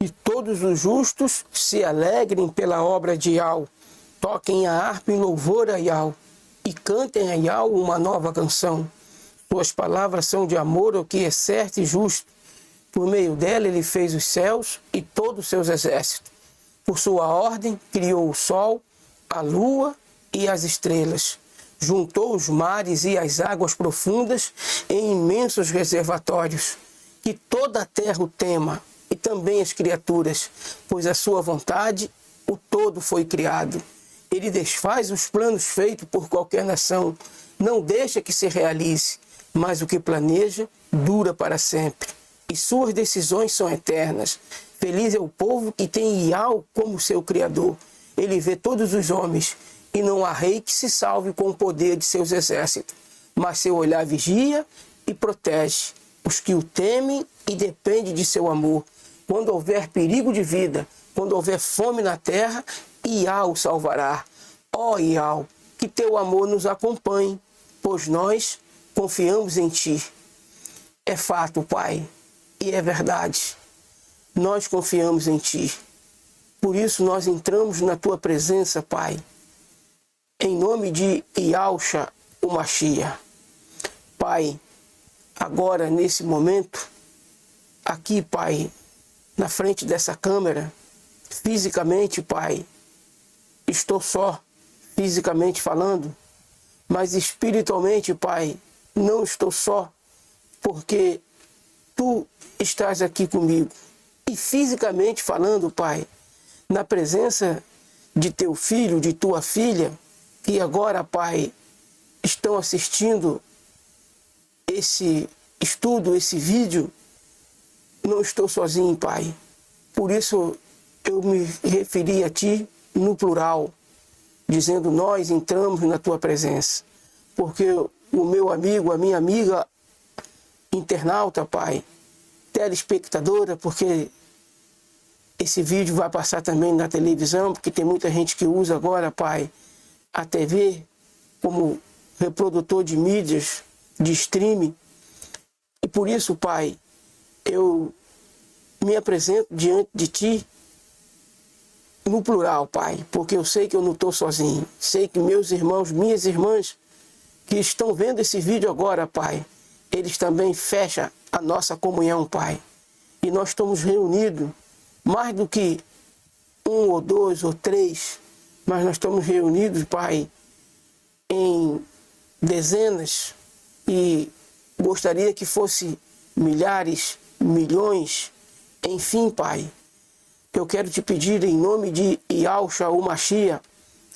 E todos os justos se alegrem pela obra de Yahweh. Toquem a harpa em louvor a Yahweh e cantem a Yahweh uma nova canção. Suas palavras são de amor ao que é certo e justo. Por meio dela ele fez os céus e todos os seus exércitos. Por sua ordem criou o sol, a lua e as estrelas. Juntou os mares e as águas profundas em imensos reservatórios. Que toda a terra o tema, e também as criaturas, pois a sua vontade o todo foi criado. Ele desfaz os planos feitos por qualquer nação, não deixa que se realize, mas o que planeja dura para sempre, e suas decisões são eternas. Feliz é o povo que tem Yahweh como seu Criador. Ele vê todos os homens, e não há rei que se salve com o poder de seus exércitos, mas seu olhar vigia e protege os que o temem e dependem de seu amor. Quando houver perigo de vida, quando houver fome na terra, Yahweh o salvará. Ó Yahweh, que teu amor nos acompanhe, pois nós confiamos em ti. É fato, Pai, e é verdade. Nós confiamos em ti. Por isso nós entramos na tua presença, Pai, em nome de Yahushua, o Mashiach. Pai, agora nesse momento, aqui, Pai, na frente dessa câmera, fisicamente, Pai, estou só, fisicamente falando, mas espiritualmente, Pai, não estou só, porque Tu estás aqui comigo. E fisicamente falando, Pai, na presença de Teu filho, de Tua filha, que agora, Pai, estão assistindo esse estudo, esse vídeo, não estou sozinho, Pai. Por isso eu me referi a Ti no plural, dizendo nós entramos na Tua presença. Porque o meu amigo, a minha amiga internauta, Pai, telespectadora, porque esse vídeo vai passar também na televisão, porque tem muita gente que usa agora, Pai, a TV como reprodutor de mídias, de streaming. E por isso, Pai, eu me apresento diante de Ti no plural, Pai, porque eu sei que eu não estou sozinho. Sei que meus irmãos, minhas irmãs, que estão vendo esse vídeo agora, Pai, eles também fecham a nossa comunhão, Pai. E nós estamos reunidos, mais do que um ou dois ou três, mas nós estamos reunidos, Pai, em dezenas, e gostaria que fosse milhares, milhões, enfim, Pai. Eu quero te pedir em nome de Yahushua, o Mashiach,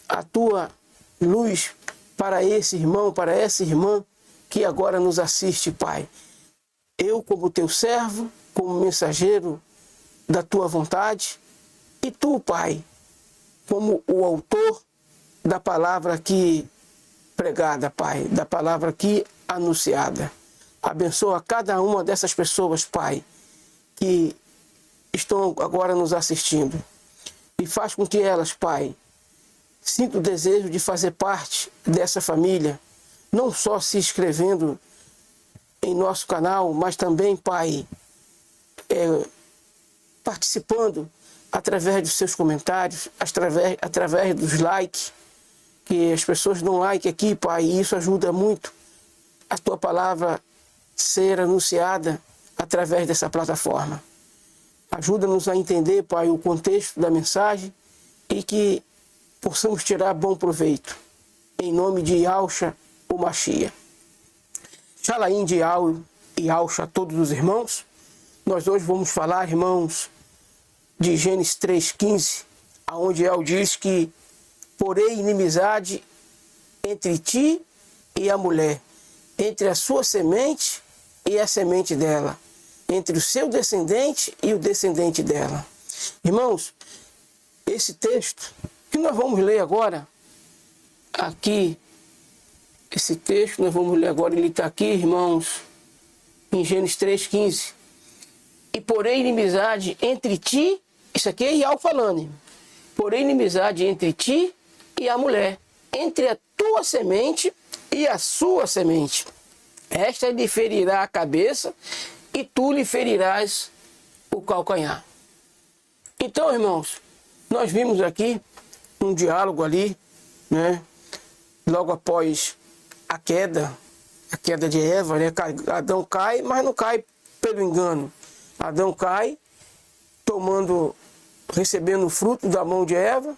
a Tua luz para esse irmão, para essa irmã que agora nos assiste, Pai. Eu, como Teu servo, como mensageiro da Tua vontade, e Tu, Pai, como o autor da palavra aqui pregada, Pai, da palavra aqui anunciada. Abençoa cada uma dessas pessoas, Pai, que estão agora nos assistindo. E faz com que elas, Pai, sintam o desejo de fazer parte dessa família, não só se inscrevendo em nosso canal, mas também, Pai, participando através dos seus comentários, através dos likes, que as pessoas dão like aqui, Pai, e isso ajuda muito a Tua palavra ser anunciada através dessa plataforma. Ajuda-nos a entender, Pai, o contexto da mensagem e que possamos tirar bom proveito. Em nome de Yahushua, o Mashiach. Shalaim de Yahweh e Yahushua a todos os irmãos. Nós hoje vamos falar, irmãos, de Gênesis 3,15, onde Yahweh diz que porém inimizade entre ti e a mulher, entre a sua semente e a semente dela, entre o seu descendente e o descendente dela. Irmãos, esse texto que nós vamos ler agora, aqui, esse texto nós vamos ler agora, ele está aqui, irmãos, em Gênesis 3,15. E porém inimizade entre ti, isso aqui é Yahweh falando, irmão. Porém inimizade entre ti e a mulher, entre a tua semente e a sua semente. Esta lhe ferirá a cabeça e tu lhe ferirás o calcanhar. Então, irmãos, nós vimos aqui um diálogo ali, né? Logo após a queda de Eva, né? Adão cai, mas não cai pelo engano. Adão cai recebendo o fruto da mão de Eva,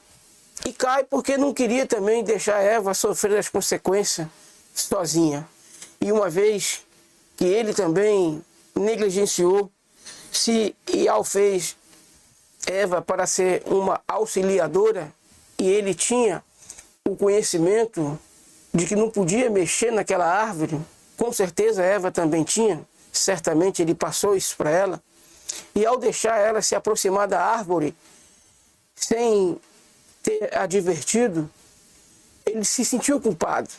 e cai porque não queria também deixar Eva sofrer as consequências sozinha. E uma vez que ele também negligenciou, se Ial fez Eva para ser uma auxiliadora, e ele tinha o conhecimento de que não podia mexer naquela árvore, com certeza Eva também tinha, certamente ele passou isso para ela, e ao deixar ela se aproximar da árvore, sem ter advertido, ele se sentiu culpado.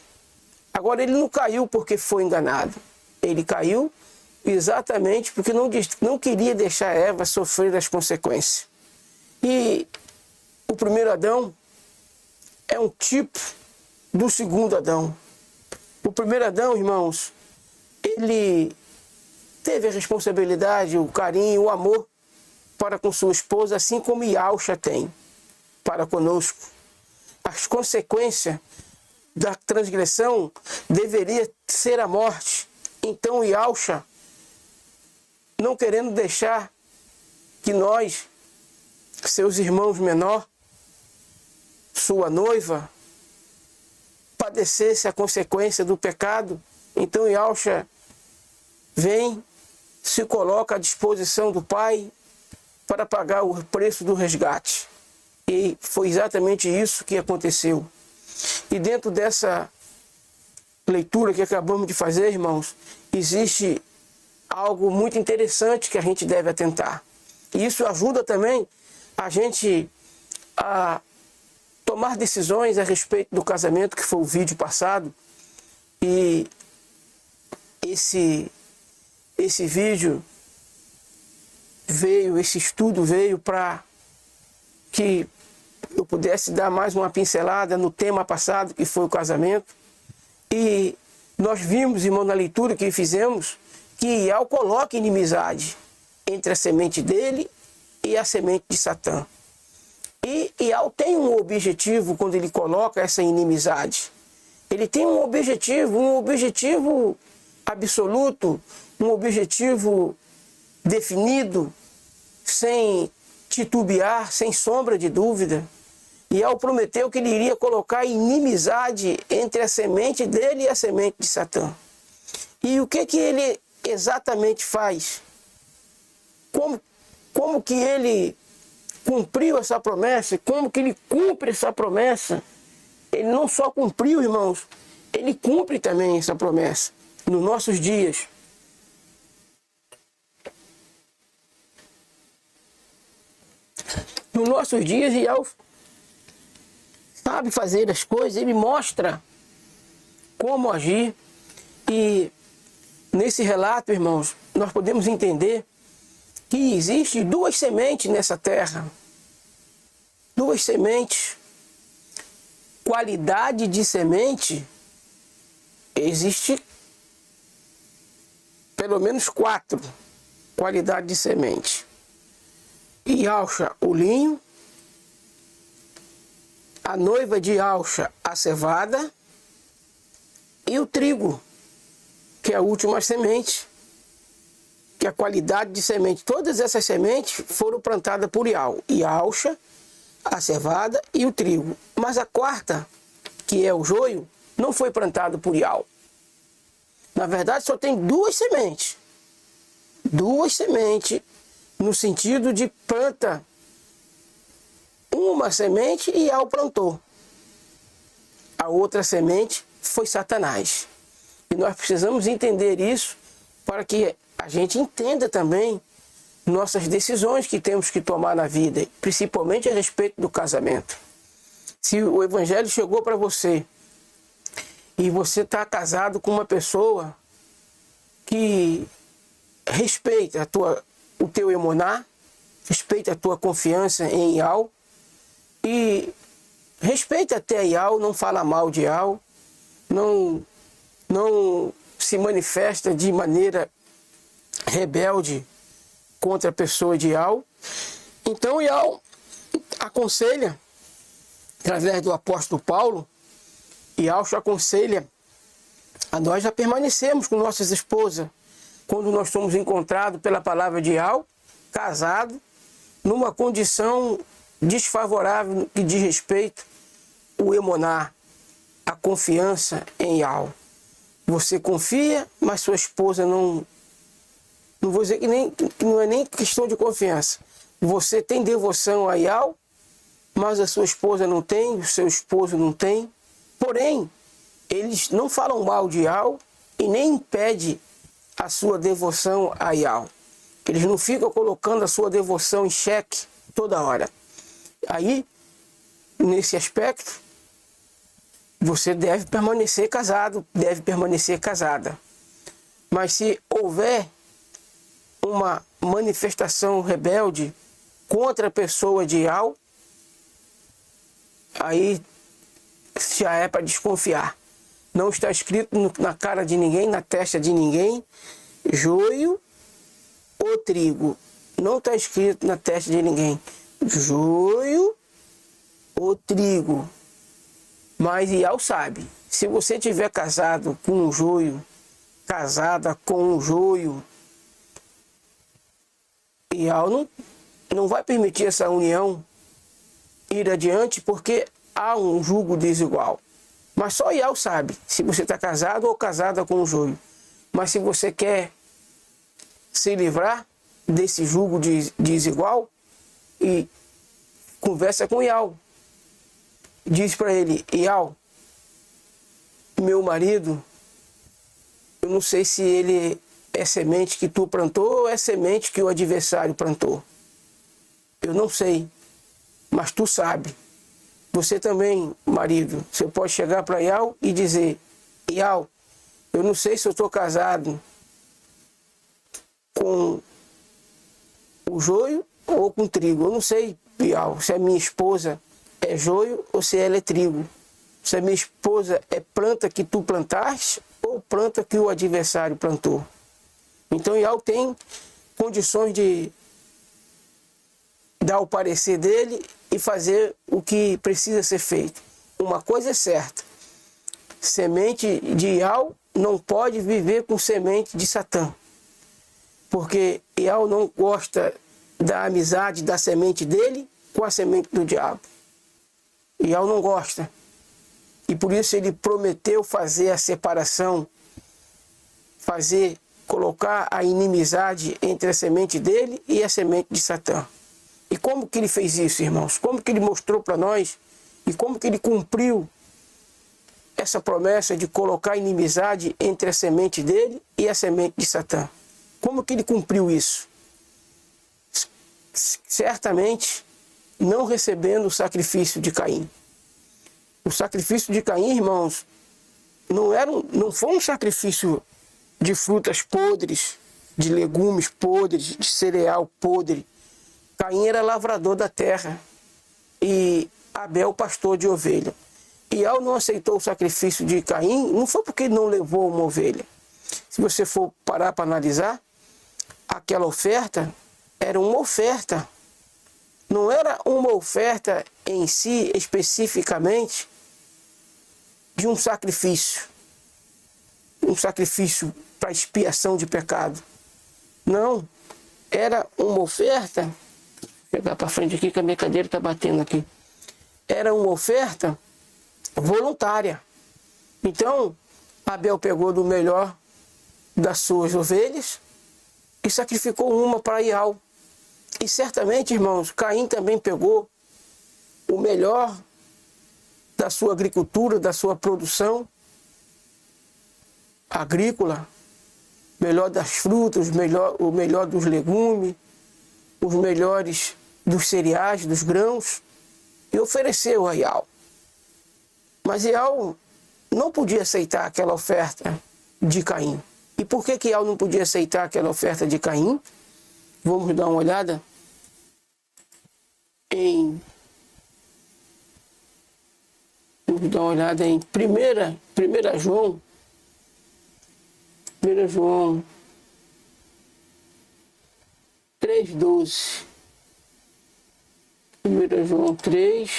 Agora ele não caiu porque foi enganado, ele caiu exatamente porque não queria deixar Eva sofrer as consequências. E o primeiro Adão é um tipo do segundo Adão. O primeiro Adão, irmãos, ele teve a responsabilidade, o carinho, o amor para com sua esposa, assim como Yalcha tem para conosco. As consequências da transgressão deveria ser a morte. Então Yalcha, não querendo deixar que nós, seus irmãos menor, sua noiva, padecesse a consequência do pecado, então Yalcha vem, se coloca à disposição do Pai para pagar o preço do resgate. E foi exatamente isso que aconteceu. E dentro dessa leitura que acabamos de fazer, irmãos, existe algo muito interessante que a gente deve atentar. E isso ajuda também a gente a tomar decisões a respeito do casamento, que foi o vídeo passado. E esse vídeo veio, esse estudo veio para que eu pudesse dar mais uma pincelada no tema passado, que foi o casamento. E nós vimos, irmão, na leitura que fizemos, que Ial coloca inimizade entre a semente dele e a semente de Satã. E Ial tem um objetivo quando ele coloca essa inimizade. Ele tem um objetivo absoluto, um objetivo definido, sem titubear, sem sombra de dúvida. Ial prometeu que ele iria colocar inimizade entre a semente dele e a semente de Satã. E o que ele exatamente faz? Como que ele cumpriu essa promessa? Como que ele cumpre essa promessa? Ele não só cumpriu, irmãos, ele cumpre também essa promessa nos nossos dias. Nos nossos dias, Ial sabe fazer as coisas, ele mostra como agir. E nesse relato, irmãos, nós podemos entender que existe duas sementes nessa terra. Duas sementes. Qualidade de semente, existe pelo menos 4 qualidades de semente. Yalcha, o linho. A noiva de Yalcha, a cevada. E o trigo, que é a última semente, que é a qualidade de semente. Todas essas sementes foram plantadas por Ial. Yalcha, a cevada e o trigo. Mas a quarta, que é o joio, não foi plantada por Ial. Na verdade, só tem 2 sementes. 2 sementes, no sentido de planta. Uma semente e Ial plantou. A outra semente foi Satanás. E nós precisamos entender isso para que a gente entenda também nossas decisões que temos que tomar na vida, principalmente a respeito do casamento. Se o evangelho chegou para você e você está casado com uma pessoa que respeita o teu emuná, respeita a tua confiança em Ial, e respeita até Ial, não fala mal de Ial, não se manifesta de maneira rebelde contra a pessoa de Ial. Então Ial aconselha, através do apóstolo Paulo, Ial aconselha a nós a permanecermos com nossas esposas, quando nós somos encontrados pela palavra de Ial, casado, numa condição desfavorável que diz respeito o emuná, a confiança em Ial. Você confia, mas sua esposa não vou dizer que não é nem questão de confiança. Você tem devoção a Ial, mas a sua esposa não tem, o seu esposo não tem. Porém, eles não falam mal de Ial e nem impedem a sua devoção a Ial. Eles não ficam colocando a sua devoção em xeque toda hora. Aí, nesse aspecto, você deve permanecer casado, deve permanecer casada. Mas se houver uma manifestação rebelde contra a pessoa de Ial, aí já é para desconfiar. Não está escrito na cara de ninguém, na testa de ninguém, joio ou trigo. Não está escrito na testa de ninguém, joio ou trigo. Mas Ial sabe, se você tiver casado com um joio, casada com um joio, Ial não vai permitir essa união ir adiante, porque há um jugo desigual. Mas só Ial sabe se você está casado ou casada com um joio. Mas se você quer se livrar desse jugo desigual, e conversa com Ial. Diz para ele: Ial, meu marido, eu não sei se ele é semente que tu plantou ou é semente que o adversário plantou. Eu não sei, mas tu sabe. Você também, marido, você pode chegar para Ial e dizer: Ial, eu não sei se eu estou casado com o joio ou com o trigo. Eu não sei, Ial, se a minha esposa é joio ou se ela é trigo. Se a minha esposa é planta que tu plantaste ou planta que o adversário plantou. Então Ial tem condições de dar o parecer dele e fazer o que precisa ser feito. Uma coisa é certa: semente de Ial não pode viver com semente de Satã, porque Ial não gosta da amizade da semente dele com a semente do diabo. Ial não gosta, e por isso ele prometeu fazer a separação, colocar a inimizade entre a semente dele e a semente de Satã. E como que ele fez isso, irmãos? Como que ele mostrou para nós? E como que ele cumpriu essa promessa de colocar inimizade entre a semente dele e a semente de Satã? Como que ele cumpriu isso? Certamente não recebendo o sacrifício de Caim. O sacrifício de Caim, irmãos, não foi um sacrifício de frutas podres, de legumes podres, de cereal podre. Caim era lavrador da terra e Abel pastor de ovelha. Ial não aceitou o sacrifício de Caim, não foi porque ele não levou uma ovelha. Se você for parar para analisar, aquela oferta era uma oferta. Não era uma oferta em si, especificamente, de um sacrifício. Um sacrifício para expiação de pecado. Não. Era uma oferta. Vou pegar para frente aqui que a minha cadeira está batendo aqui. Era uma oferta voluntária. Então, Abel pegou do melhor das suas ovelhas e sacrificou uma para Ial. E certamente, irmãos, Caim também pegou o melhor da sua agricultura, da sua produção agrícola, melhor das frutas, o melhor dos legumes, os melhores dos cereais, dos grãos, e ofereceu a Ial. Mas Ial não podia aceitar aquela oferta de Caim. E por que Ial não podia aceitar aquela oferta de Caim? Vamos dar uma olhada em 1 João 3,12. 1 João 3,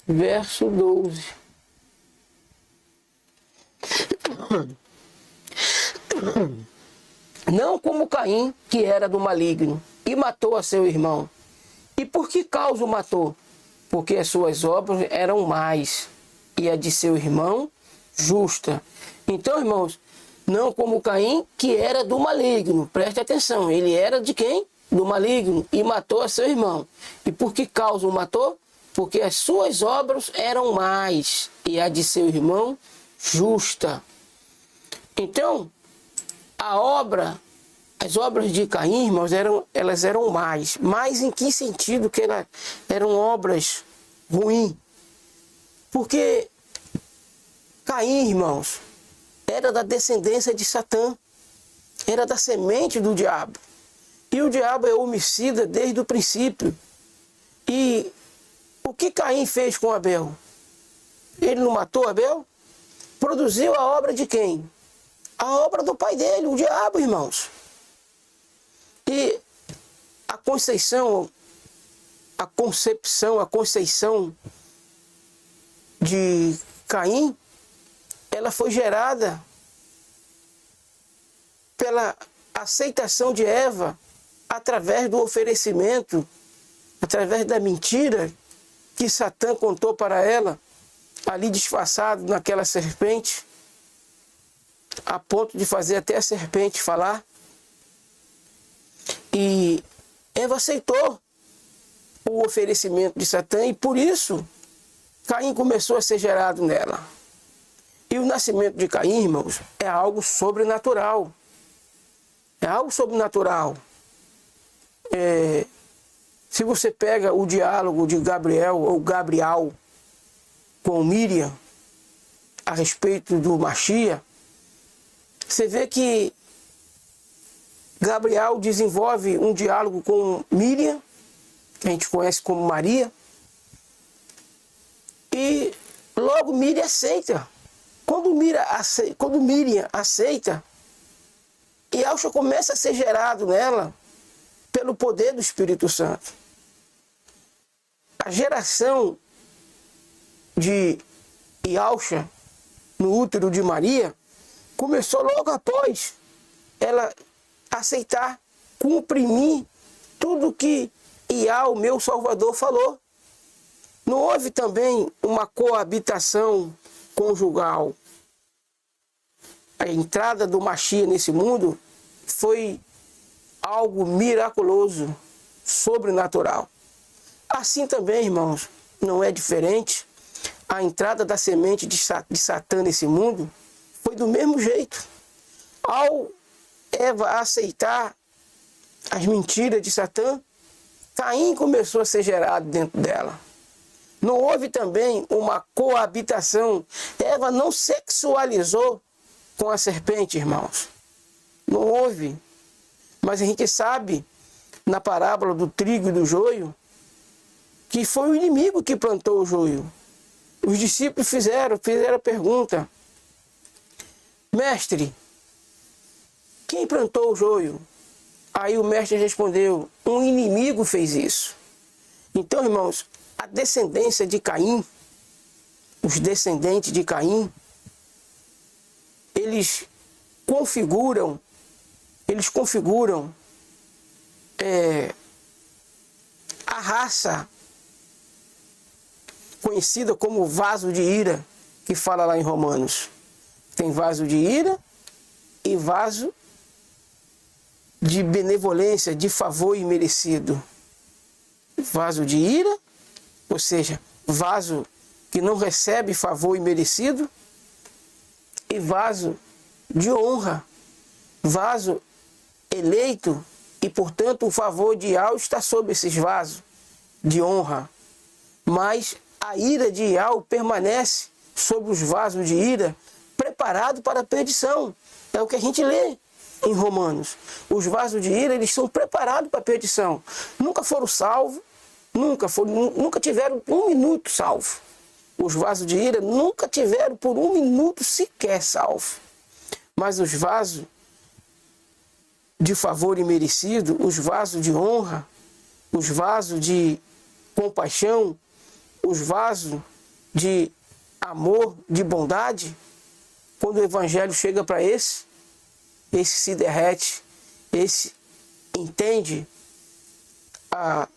verso 12. Não como Caim, que era do maligno, e matou a seu irmão. E por que causa o matou? Porque as suas obras eram más, e a de seu irmão justa. Então, irmãos, não como Caim, que era do maligno. Preste atenção, ele era de quem? Do maligno, e matou a seu irmão. E por que causa o matou? Porque as suas obras eram más, e a de seu irmão justa. Então, as obras de Caim, irmãos, elas eram más. Mas em que sentido que eram obras ruins? Porque Caim, irmãos, era da descendência de Satã, era da semente do diabo. E o diabo é homicida desde o princípio. E o que Caim fez com Abel? Ele não matou Abel? Produziu a obra de quem? A obra do pai dele, o diabo, irmãos. E a concepção de Caim, ela foi gerada pela aceitação de Eva através do oferecimento, através da mentira que Satã contou para ela, ali disfarçado naquela serpente, a ponto de fazer até a serpente falar. E Eva aceitou o oferecimento de Satã e por isso Caim começou a ser gerado nela. E o nascimento de Caim, irmãos, é algo sobrenatural. É algo sobrenatural. Se você pega o diálogo de Gabriel com Miriam a respeito do Mashiach, você vê que Gabriel desenvolve um diálogo com Miriam, que a gente conhece como Maria, e logo Miriam aceita. Quando Miriam aceita, Yahshua começa a ser gerado nela pelo poder do Espírito Santo. A geração de Yahshua no útero de Maria começou logo após ela aceitar, cumprir tudo que Yahweh, meu Salvador, falou. Não houve também uma coabitação conjugal. A entrada do Mashiach nesse mundo foi algo miraculoso, sobrenatural. Assim também, irmãos, não é diferente. A entrada da semente de Satã nesse mundo foi do mesmo jeito. Ao Eva aceitar as mentiras de Satã, Caim começou a ser gerado dentro dela. Não houve também uma coabitação. Eva não sexualizou com a serpente, irmãos. Não houve. Mas a gente sabe, na parábola do trigo e do joio, que foi o inimigo que plantou o joio. Os discípulos fizeram a pergunta: Mestre, quem plantou o joio? Aí o mestre respondeu: um inimigo fez isso. Então, irmãos, a descendência de Caim, os descendentes de Caim, eles configuram a raça conhecida como vaso de ira, que fala lá em Romanos. Tem vaso de ira e vaso de benevolência, de favor imerecido. Vaso de ira, ou seja, vaso que não recebe favor imerecido, e vaso de honra, vaso eleito, e portanto o favor de Yahweh está sobre esses vasos de honra. Mas a ira de Yahweh permanece sobre os vasos de ira, preparado para a perdição. É o que a gente lê em Romanos. Os vasos de ira, eles são preparados para a perdição. Nunca foram salvos, nunca tiveram um minuto salvo. Os vasos de ira nunca tiveram por um minuto sequer salvo. Mas os vasos de favor imerecido, os vasos de honra, os vasos de compaixão, os vasos de amor, de bondade, quando o evangelho chega para esse se derrete, esse entende a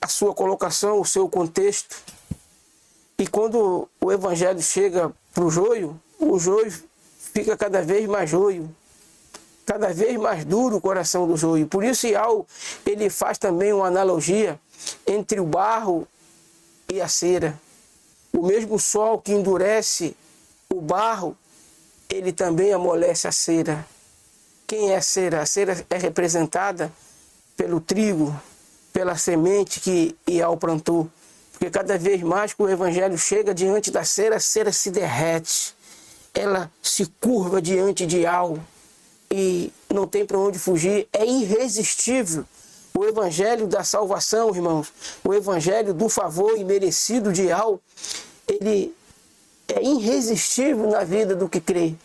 sua colocação, o seu contexto. E quando o evangelho chega para o joio fica cada vez mais joio, cada vez mais duro o coração do joio. Por isso Iau, ele faz também uma analogia entre o barro e a cera. O mesmo sol que endurece o barro, ele também amolece a cera. Quem é a cera? A cera é representada pelo trigo, pela semente que Iau plantou. Porque cada vez mais que o evangelho chega diante da cera, a cera se derrete. Ela se curva diante de Iau e não tem para onde fugir. É irresistível. O evangelho da salvação, irmãos, o evangelho do favor imerecido de Iau, ele é irresistível na vida do que crê,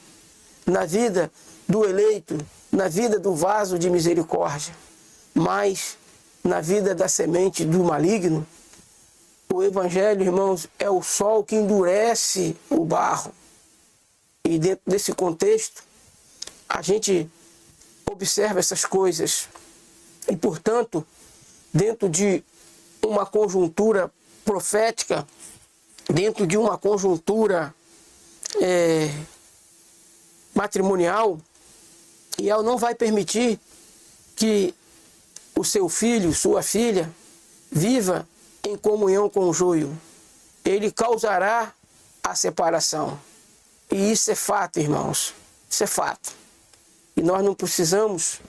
na vida do eleito, na vida do vaso de misericórdia. Mas na vida da semente do maligno, o evangelho, irmãos, é o sol que endurece o barro. E dentro desse contexto, a gente observa essas coisas. E, portanto, dentro de uma conjuntura profética, dentro de uma conjuntura matrimonial, Iau não vai permitir que o seu filho, sua filha, viva em comunhão com o joio. Ele causará a separação. E isso é fato, irmãos. Isso é fato. E nós não precisamos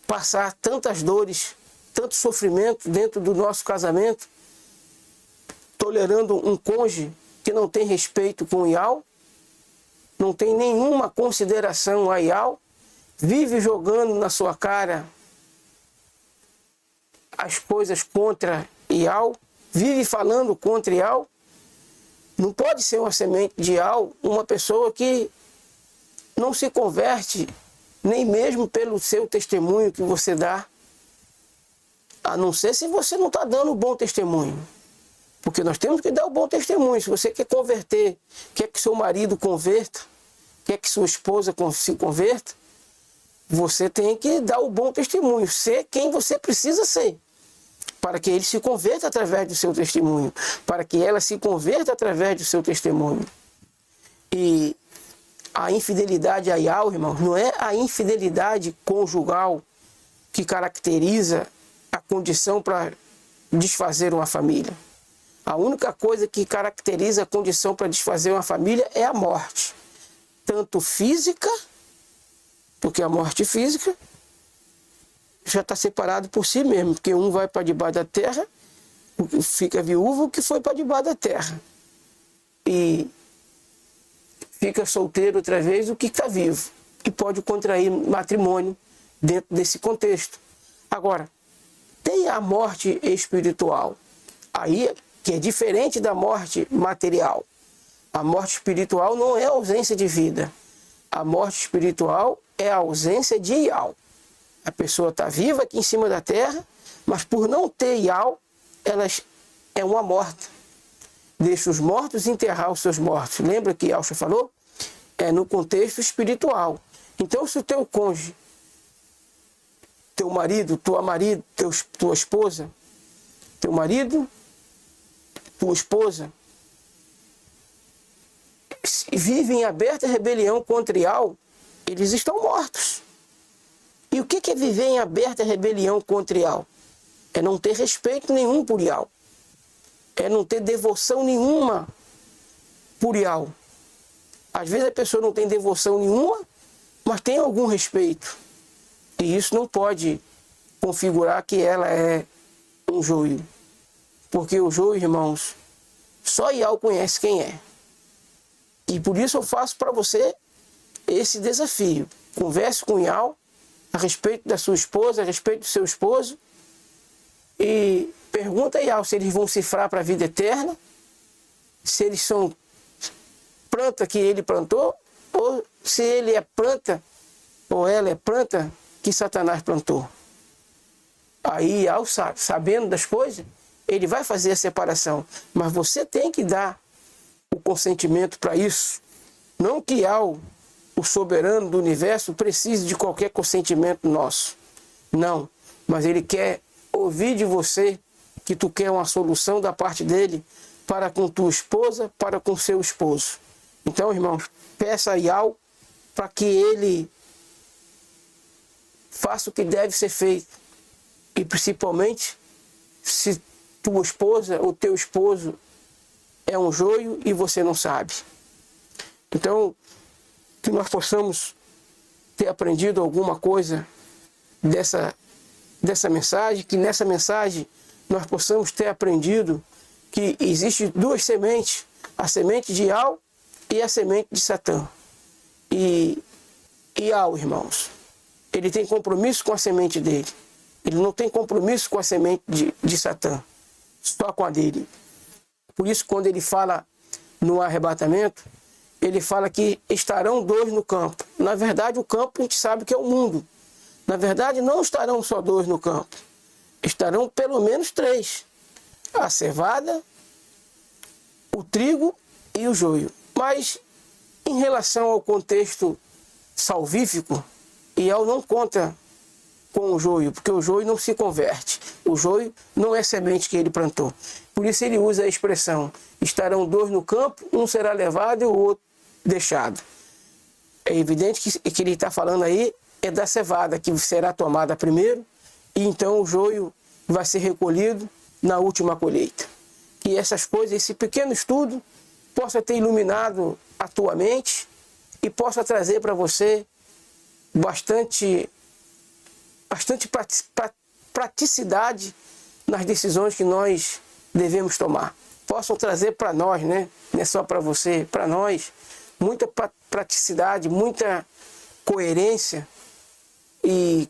passar tantas dores, tanto sofrimento dentro do nosso casamento, tolerando um cônjuge que não tem respeito com Iau, não tem nenhuma consideração a Iau, vive jogando na sua cara as coisas contra Iau, vive falando contra Iau. Não pode ser uma semente de Iau uma pessoa que não se converte nem mesmo pelo seu testemunho que você dá, a não ser se você não está dando um bom testemunho. Porque nós temos que dar o bom testemunho. Se você quer converter, quer que seu marido converta, quer que sua esposa se converta, você tem que dar o bom testemunho, ser quem você precisa ser, para que ele se converta através do seu testemunho, para que ela se converta através do seu testemunho. E a infidelidade a Iau, irmãos, não é a infidelidade conjugal que caracteriza a condição para desfazer uma família. A única coisa que caracteriza a condição para desfazer uma família é a morte. Tanto física, porque a morte física já está separado por si mesmo, porque um vai para debaixo da terra, fica viúvo, o que foi para debaixo da terra. E fica solteiro outra vez o que está vivo, que pode contrair matrimônio dentro desse contexto. Agora, tem a morte espiritual, aí que é diferente da morte material. A morte espiritual não é ausência de vida. A morte espiritual é a ausência de Iau. A pessoa está viva aqui em cima da terra, mas por não ter Iau, ela é uma morta. Deixa os mortos enterrar os seus mortos. Lembra que Yaucha falou? É no contexto espiritual. Então, se o teu cônjuge, teu marido, tua esposa, teu marido, tua esposa, vivem em aberta rebelião contra Iau, eles estão mortos. E o que é viver em aberta rebelião contra Iau? É não ter respeito nenhum por Iau. É não ter devoção nenhuma por Iau. Às vezes a pessoa não tem devoção nenhuma, mas tem algum respeito. E isso não pode configurar que ela é um joio. Porque o joio, irmãos, só Iau conhece quem é. E por isso eu faço para você esse desafio. Converse com Iau a respeito da sua esposa, a respeito do seu esposo, e pergunta a Iau se eles vão cifrar para a vida eterna, se eles são planta que ele plantou, ou se ele é planta, ou ela é planta que Satanás plantou. Aí, sabendo das coisas, ele vai fazer a separação. Mas você tem que dar o consentimento para isso. Não que o soberano do universo precise de qualquer consentimento nosso. Não. Mas ele quer ouvir de você que tu quer uma solução da parte dele para com tua esposa, para com seu esposo. Então, irmãos, peça a Yahweh para que ele faça o que deve ser feito. E principalmente, se tua esposa ou teu esposo é um joio e você não sabe. Então, que nós possamos ter aprendido alguma coisa dessa mensagem, que nessa mensagem nós possamos ter aprendido que existem duas sementes, a semente de Yahweh e a semente de Satã. E Yahweh, irmãos, ele tem compromisso com a semente dele. Ele não tem compromisso com a semente de Satã, só com a dele. Por isso, quando ele fala no arrebatamento, ele fala que estarão dois no campo. Na verdade, o campo a gente sabe que é o mundo. Na verdade, não estarão só dois no campo. Estarão pelo menos três. A cevada, o trigo e o joio. Mas, em relação ao contexto salvífico, Yahweh não conta com o joio, porque o joio não se converte. O joio não é semente que ele plantou. Por isso ele usa a expressão: estarão dois no campo, um será levado e o outro deixado. É evidente que ele está falando aí é da cevada, que será tomada primeiro, e então o joio vai ser recolhido na última colheita. Que essas coisas, esse pequeno estudo, possa ter iluminado a tua mente e possa trazer para você bastante praticidade nas decisões que nós devemos tomar. Possam trazer para nós, né? Não é só para você, para nós, muita praticidade, muita coerência e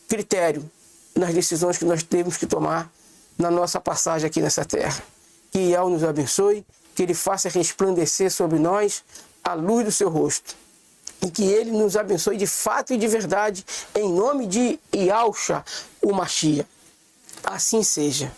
critério nas decisões que nós temos que tomar na nossa passagem aqui nessa terra. Que Yahweh nos abençoe, que Ele faça resplandecer sobre nós a luz do seu rosto. E que Ele nos abençoe de fato e de verdade, em nome de Yahushua, o Mashiach. Assim seja.